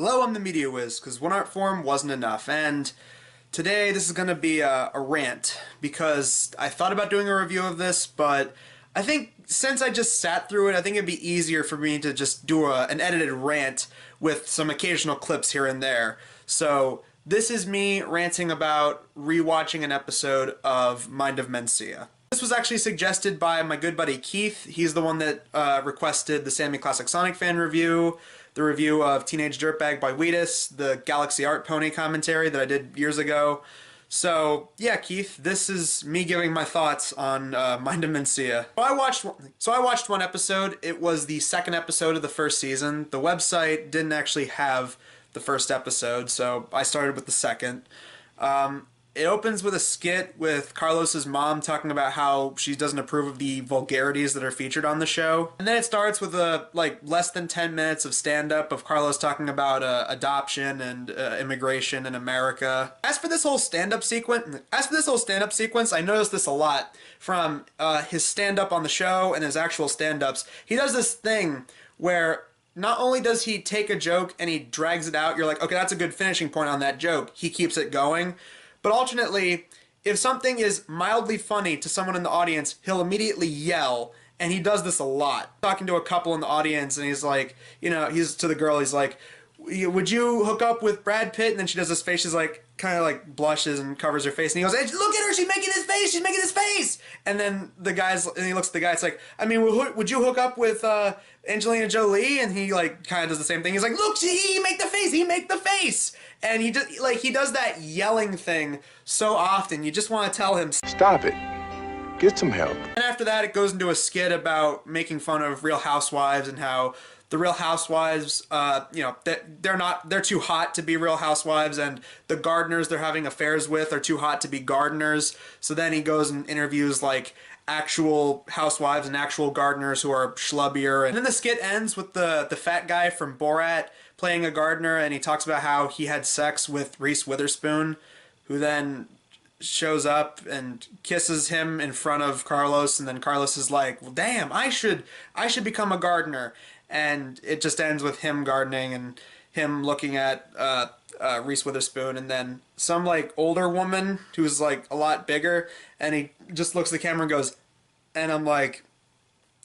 Hello, I'm the Media Wiz, because one art form wasn't enough, and today this is going to be a rant, because I thought about doing a review of this, but I think since I just sat through it, I think it'd be easier for me to just do an edited rant with some occasional clips here and there. So this is me ranting about rewatching an episode of Mind of Mencia. This was actually suggested by my good buddy Keith. He's the one that requested the Sammy Classic Sonic fan review, the review of Teenage Dirtbag by Wheatus, the Galaxy Art Pony commentary that I did years ago. So yeah, Keith, this is me giving my thoughts on Mind of Mencia. So I watched one episode. It was the second episode of the first season. The website didn't actually have the first episode, so I started with the second. It opens with a skit with Carlos's mom talking about how she doesn't approve of the vulgarities that are featured on the show. And then it starts with less than 10 minutes of stand-up of Carlos talking about adoption and immigration in America. As for this whole stand-up sequence, I noticed this a lot from his stand-up on the show and his actual stand-ups. He does this thing where not only does he take a joke and he drags it out, you're like, okay, that's a good finishing point on that joke. He keeps it going. But alternately, if something is mildly funny to someone in the audience, he'll immediately yell, and he does this a lot. Talking to a couple in the audience, and he's like, he's to the girl, he's like, would you hook up with Brad Pitt? And then she does this face, she's like, kind of like blushes and covers her face, and he goes, hey, look at her, she's making his face, she's making his face! And then he looks at the guy, it's like, I mean, would you hook up with Angelina Jolie? And he like kind of does the same thing, he's like, look, he make the face! And he does that yelling thing so often, you just want to tell him, stop it. Get some help. And after that, it goes into a skit about making fun of Real Housewives and how the Real Housewives, they're too hot to be Real Housewives, and the gardeners they're having affairs with are too hot to be gardeners. So then he goes and interviews like actual housewives and actual gardeners who are schlubbier. And then the skit ends with the fat guy from Borat playing a gardener, and he talks about how he had sex with Reese Witherspoon, who then shows up and kisses him in front of Carlos, and then Carlos is like, well, damn, I should become a gardener. And it just ends with him gardening and him looking at Reese Witherspoon, and then some like older woman who's like a lot bigger, and he just looks at the camera and goes, and I'm like,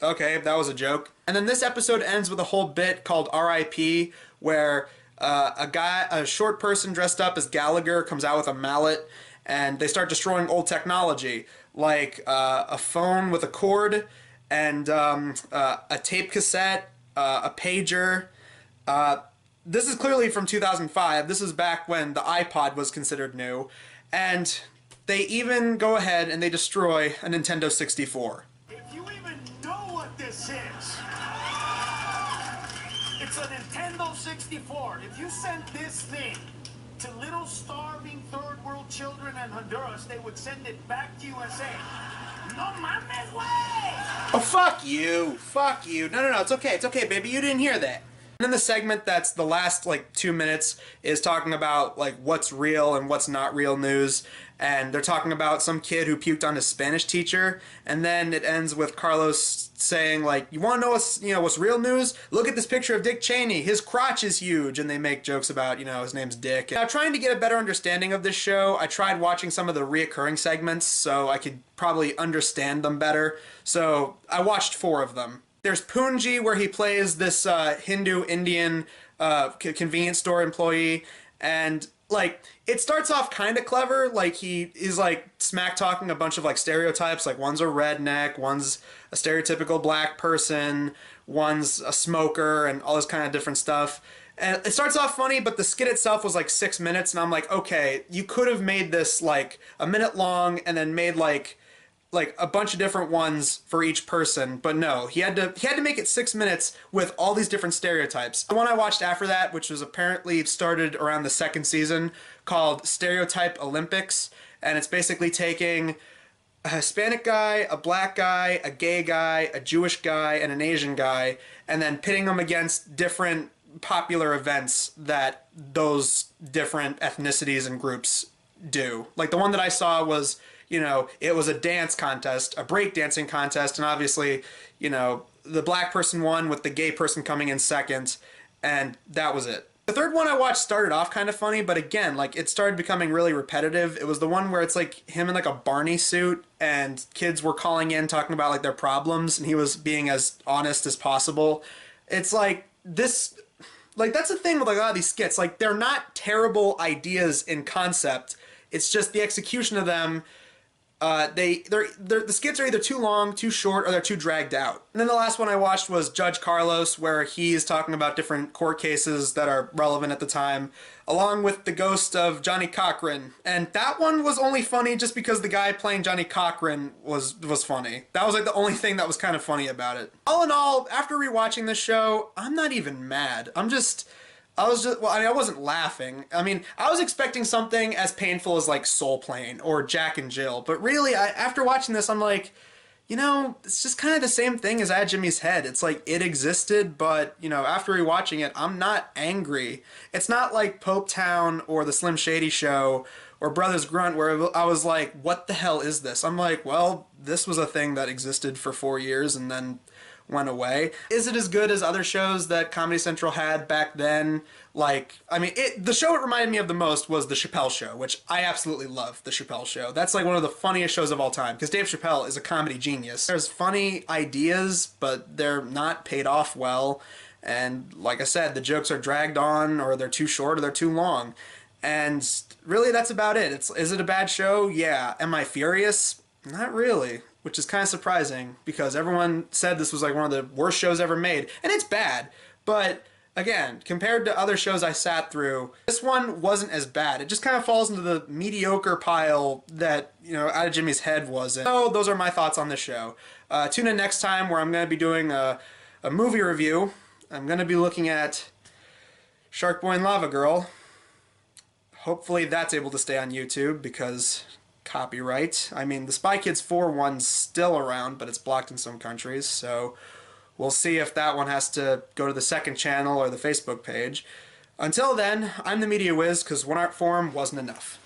okay, that was a joke. And then this episode ends with a whole bit called R.I.P., where a short person dressed up as Gallagher comes out with a mallet, and they start destroying old technology, like a phone with a cord, and a tape cassette, a pager. This is clearly from 2005. This is back when the iPod was considered new. And they even go ahead and they destroy a Nintendo 64. If you even know what this is, it's a Nintendo 64. If you sent this thing to little starving third world children in Honduras, they would send it back to USA. No mames, way! Oh, fuck you. Fuck you. No, it's okay. It's okay, baby. You didn't hear that. And then the segment that's the last, 2 minutes is talking about, what's real and what's not real news. And they're talking about some kid who puked on his Spanish teacher. And then it ends with Carlos saying, you want to know what's real news? Look at this picture of Dick Cheney. His crotch is huge. And they make jokes about, his name's Dick. Now, trying to get a better understanding of this show, I tried watching some of the reoccurring segments so I could probably understand them better. So I watched 4 of them. There's Punji, where he plays this Hindu-Indian convenience store employee, and it starts off kind of clever. He is smack talking a bunch of stereotypes, one's a redneck, one's a stereotypical black person, one's a smoker, and all this kind of different stuff. And it starts off funny, but the skit itself was 6 minutes, and I'm like, okay, you could have made this a minute long and then made a bunch of different ones for each person, but no, he had to make it 6 minutes with all these different stereotypes. The one I watched after that, which was apparently started around the second season, called Stereotype Olympics, and it's basically taking a Hispanic guy, a black guy, a gay guy, a Jewish guy, and an Asian guy, and then pitting them against different popular events that those different ethnicities and groups do. The one that I saw was, it was a dance contest, a breakdancing contest, and obviously, the black person won with the gay person coming in second, and that was it. The third one I watched started off kind of funny, but again, like, it started becoming really repetitive. It was the one where it's like him in like a Barney suit and kids were calling in talking about like their problems and he was being as honest as possible. It's like this, like, that's the thing with like a lot of these skits. Like, they're not terrible ideas in concept. It's just the execution of them. The skits are either too long, too short, or they're too dragged out. And then the last one I watched was Judge Carlos, where he's talking about different court cases that are relevant at the time, along with the ghost of Johnny Cochran. And that one was only funny just because the guy playing Johnny Cochran was funny. That was like the only thing that was kind of funny about it. All in all, after rewatching this show, I'm not even mad. I wasn't laughing. I mean, I was expecting something as painful as like Soul Plane or Jack and Jill, but really, after watching this, I'm like, you know, it's just kind of the same thing as I Had Jimmy's Head. It's like, it existed, but, you know, after rewatching it, I'm not angry. It's not like Pope Town or The Slim Shady Show or Brothers Grunt, where I was like, what the hell is this? I'm like, well, this was a thing that existed for 4 years and then went away. Is it as good as other shows that Comedy Central had back then? Like, I mean, the show it reminded me of the most was The Chappelle Show, which I absolutely love The Chappelle Show. That's like one of the funniest shows of all time, because Dave Chappelle is a comedy genius. There's funny ideas, but they're not paid off well. And like I said, the jokes are dragged on, or they're too short, or they're too long. And really, that's about it. Is it a bad show? Yeah. Am I furious? Not really. Which is kind of surprising, because everyone said this was like one of the worst shows ever made. And it's bad, but again, compared to other shows I sat through, this one wasn't as bad. It just kind of falls into the mediocre pile that, you know, Out of Jimmy's Head was in. So those are my thoughts on the show. Tune in next time, where I'm going to be doing a movie review. I'm going to be looking at Shark Boy and Lava Girl. Hopefully that's able to stay on YouTube, because copyright. I mean, the Spy Kids 4 one's still around, but it's blocked in some countries, so we'll see if that one has to go to the second channel or the Facebook page. Until then, I'm the Media Wiz, because One Art Forum wasn't enough.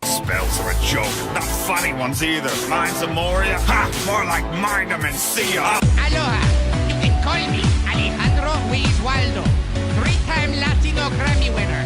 Spells are a joke, not funny ones either. Mine's a Moria, ha! More like mind 'em and see 'em. Aloha, you can call me Alejandro Wiswaldo, 3-time Latino Grammy winner.